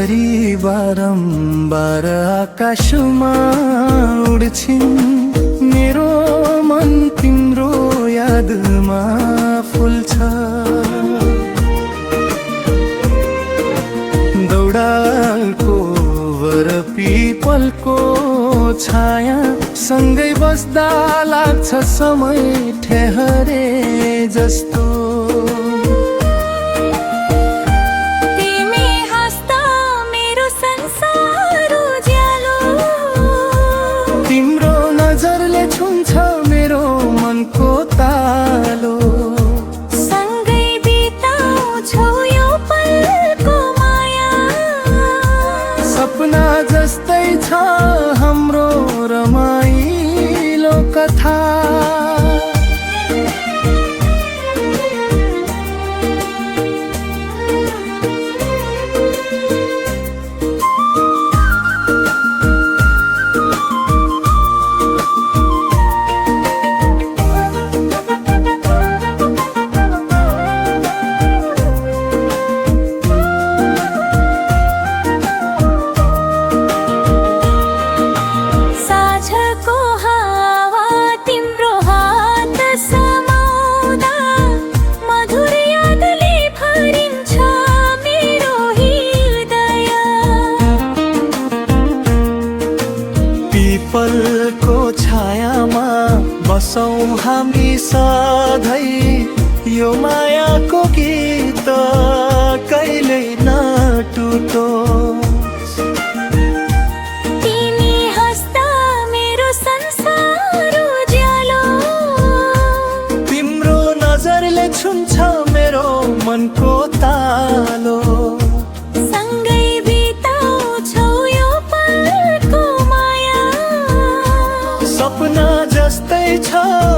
गरी बारम्बार आकाशमा उड्छिन् मेरो मन तिम्रो यादमा फुल्छ दौडालको वर पिपलको छाया सँगै बस्दा लाग्छ समय ठहरे जस्तो छुन्छ मेरो मनको तालो सँगै बिताउँछौ यो पलको माया सपना जस्तै छ हाम्रो रमाइलो कथा पिपलको छायामा बसौँ हामी सधैँ यो मायाको गीत कहिल्यै नटुटोस् तिमी हाँस्दा मेरो संसार उज्यालो तिम्रो नजरले छुन्छ मेरो मनको तालो सँगै बिताउँछौ यो पलको माया सपना जस्तै छ